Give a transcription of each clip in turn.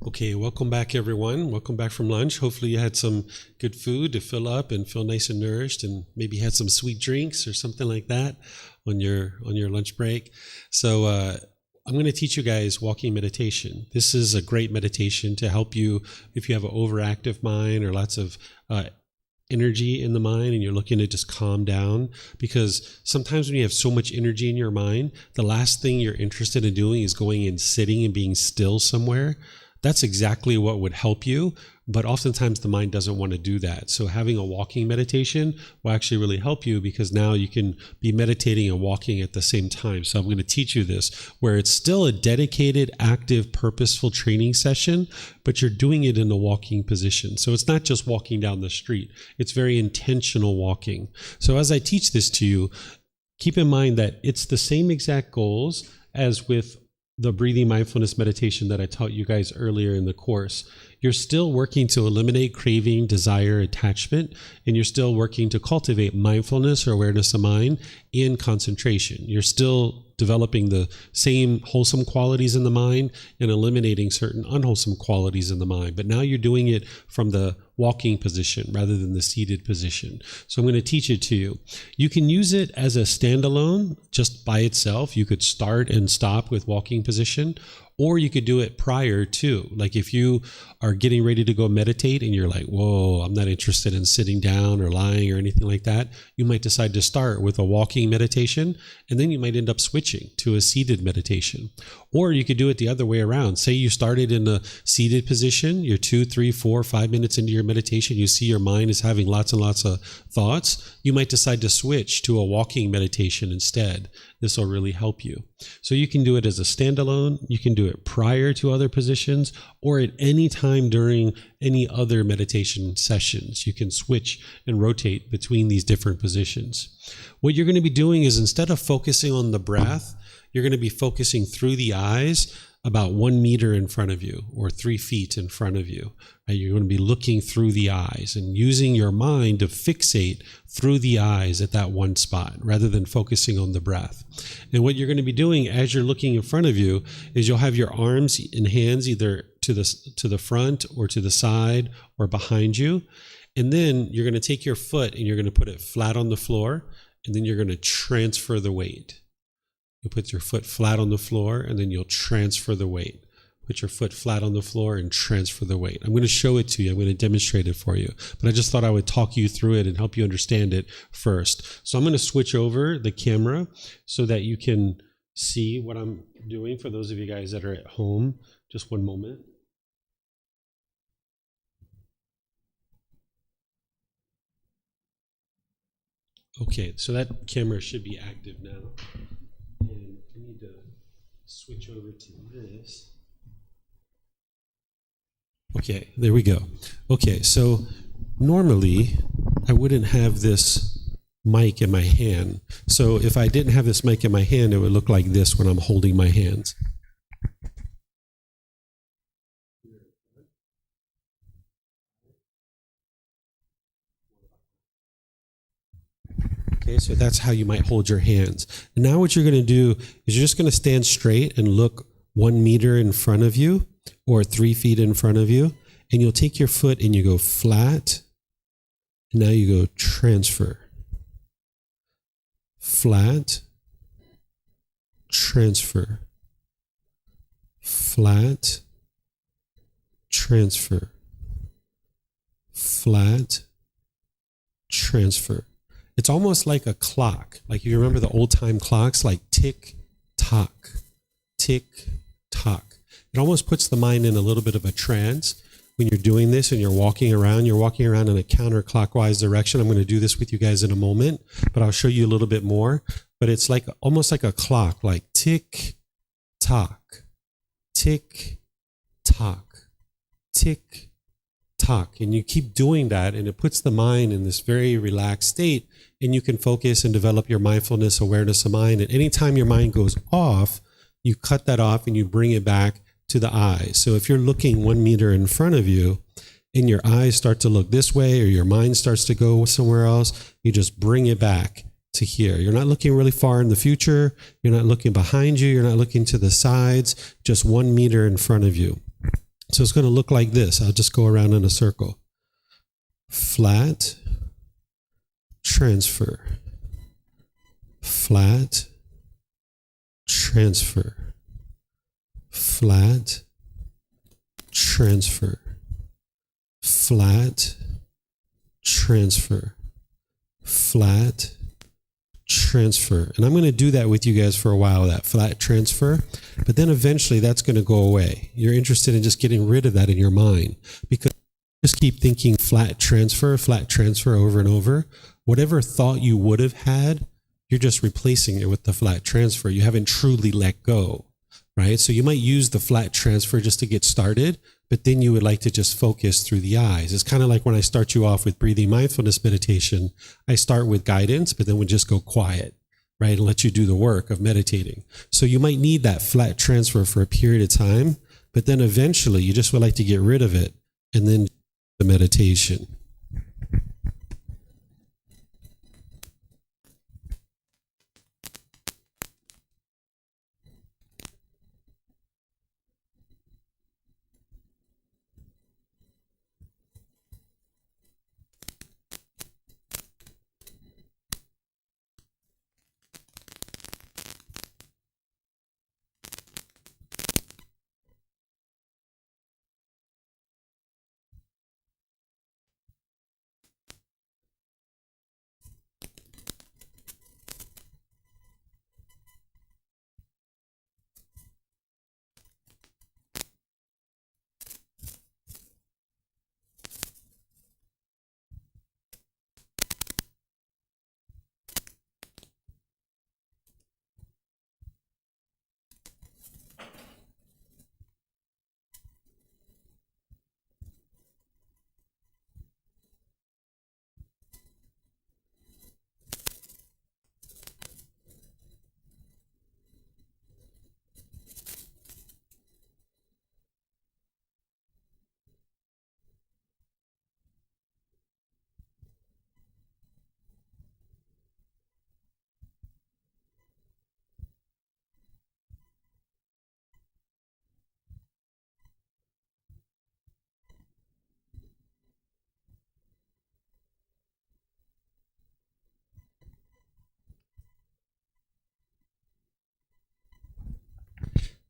Okay, welcome back everyone. Welcome back from lunch. Hopefully you had some good food to fill up and feel nice and nourished, and maybe had some sweet drinks or something like that on your lunch break. So I'm going to teach you guys walking meditation. This is a great meditation to help you if you have an overactive mind or lots of energy in the mind and you're looking to just calm down, because sometimes when you have so much energy in your mind, the last thing you're interested in doing is going and sitting and being still somewhere. That's exactly what would help you, but oftentimes the mind doesn't want to do that. So having a walking meditation will actually really help you, because now you can be meditating and walking at the same time. So I'm going to teach you this, where it's still a dedicated, active, purposeful training session, but you're doing it in a walking position. So it's not just walking down the street. It's very intentional walking. So as I teach this to you, keep in mind that it's the same exact goals as with the breathing mindfulness meditation that I taught you guys earlier in the course. You're still working to eliminate craving, desire, attachment, and you're still working to cultivate mindfulness or awareness of mind and concentration. You're still developing the same wholesome qualities in the mind and eliminating certain unwholesome qualities in the mind. But now you're doing it from the walking position rather than the seated position. So I'm going to teach it to you. You can use it as a standalone, just by itself. You could start and stop with walking position, or you could do it prior to. Like if you are getting ready to go meditate and you're like, whoa, I'm not interested in sitting down or lying or anything like that, you might decide to start with a walking meditation, and then you might end up switching to a seated meditation. Or you could do it the other way around. Say you started in a seated position, you're 2, 3, 4, 5 minutes into your meditation, you see your mind is having lots and lots of thoughts, you might decide to switch to a walking meditation instead. This will really help you. So you can do it as a standalone, you can do it prior to other positions, or at any time during any other meditation sessions. You can switch and rotate between these different positions. What you're going to be doing is, instead of focusing on the breath, you're going to be focusing through the eyes about 1 meter in front of you or 3 feet in front of you. Right? You're going to be looking through the eyes and using your mind to fixate through the eyes at that one spot rather than focusing on the breath. And what you're going to be doing as you're looking in front of you is you'll have your arms and hands either to the front or to the side or behind you. And then you're going to take your foot and you're going to put it flat on the floor, and then you're going to transfer the weight. You'll put your foot flat on the floor, and then you'll transfer the weight. Put your foot flat on the floor and transfer the weight. I'm going to show it to you. I'm going to demonstrate it for you. But I just thought I would talk you through it and help you understand it first. So I'm going to switch over the camera so that you can see what I'm doing for those of you guys that are at home. Just one moment. Okay, so that camera should be active now. And I need to switch over to this. Okay, there we go. Okay, so normally I wouldn't have this mic in my hand. So if I didn't have this mic in my hand, it would look like this when I'm holding my hands. Okay, so that's how you might hold your hands. And now what you're going to do is you're just going to stand straight and look 1 meter in front of you or 3 feet in front of you. And you'll take your foot and you go flat. And now you go transfer. Flat. Transfer. Flat. Transfer. Flat. Transfer. It's almost like a clock. Like you remember the old time clocks, like tick, tock, tick, tock. It almost puts the mind in a little bit of a trance when you're doing this and you're walking around. You're walking around in a counterclockwise direction. I'm going to do this with you guys in a moment, but I'll show you a little bit more. But it's like almost like a clock, like tick, tock, tick, tock, tick, tock. And you keep doing that, and it puts the mind in this very relaxed state, and you can focus and develop your mindfulness, awareness of mind. And anytime your mind goes off, you cut that off and you bring it back to the eyes. So if you're looking 1 meter in front of you and your eyes start to look this way, or your mind starts to go somewhere else, you just bring it back to here. You're not looking really far in the future. You're not looking behind you. You're not looking to the sides, just 1 meter in front of you. So it's going to look like this. I'll just go around in a circle. Flat, transfer, flat, transfer, flat, transfer, flat, transfer, flat, transfer. And I'm going to do that with you guys for a while, that flat transfer, but then eventually that's going to go away. You're interested in just getting rid of that in your mind, because you just keep thinking flat transfer over and over. Whatever thought you would have had, you're just replacing it with the flat transfer. You haven't truly let go, right? So you might use the flat transfer just to get started, but then you would like to just focus through the eyes. It's kind of like when I start you off with breathing mindfulness meditation, I start with guidance, but then we just go quiet, right? And let you do the work of meditating. So you might need that flat transfer for a period of time, but then eventually you just would like to get rid of it and then the meditation.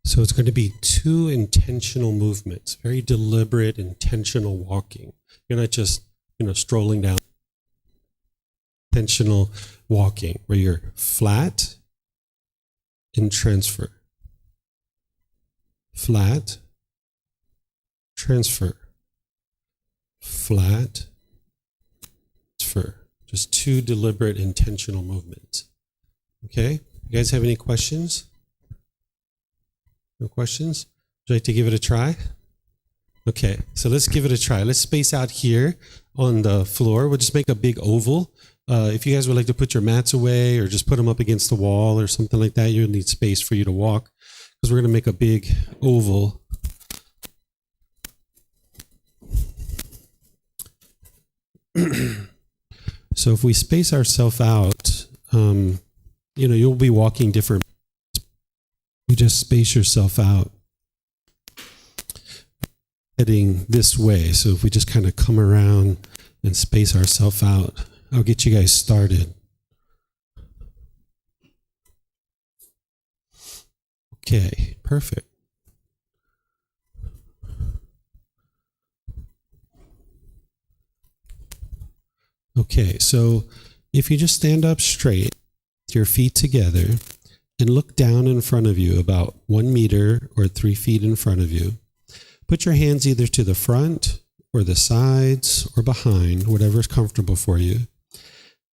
So it's going to be 2 intentional movements, very deliberate, intentional walking. You're not just, strolling down. Intentional walking, where you're flat and transfer. Flat, transfer. Flat, transfer. Just 2 deliberate, intentional movements. Okay? You guys have any questions? No questions? Would you like to give it a try? Okay, so let's give it a try. Let's space out here on the floor. We'll just make a big oval. If you guys would like to put your mats away or just put them up against the wall or something like that, you'll need space for you to walk, because we're going to make a big oval. So if we space ourselves out, you'll be walking different. You just space yourself out, heading this way. So if we just kind of come around and space ourselves out, I'll get you guys started. Okay, perfect. Okay, so if you just stand up straight, with your feet together, and look down in front of you about 1 meter or 3 feet in front of you. Put your hands either to the front or the sides or behind, whatever is comfortable for you.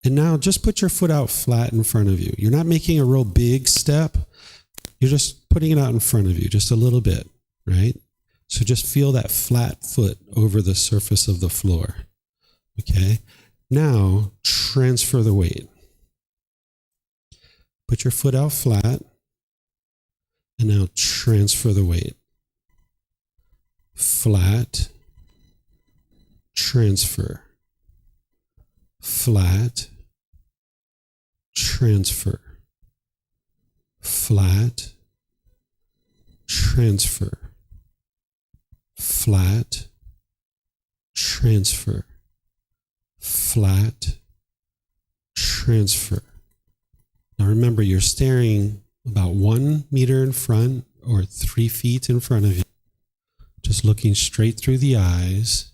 And now just put your foot out flat in front of you. You're not making a real big step. You're just putting it out in front of you, just a little bit, right? So just feel that flat foot over the surface of the floor. Okay? Now transfer the weight. Put your foot out flat, and now transfer the weight. Flat, transfer. Flat, transfer. Flat, transfer. flat, transfer, flat, transfer. Now remember, you're staring about 1 meter in front or 3 feet in front of you, just looking straight through the eyes.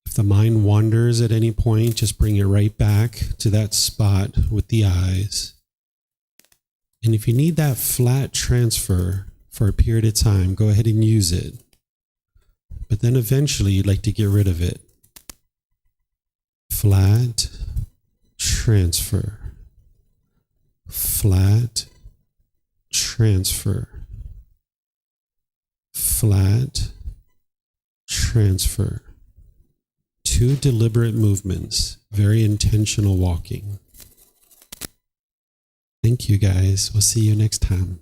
If the mind wanders at any point, just bring it right back to that spot with the eyes. And if you need that flat transfer for a period of time, go ahead and use it. But then eventually you'd like to get rid of it. Flat, transfer. Flat, transfer. Flat, transfer. 2 deliberate movements, very intentional walking. Thank you guys. We'll see you next time.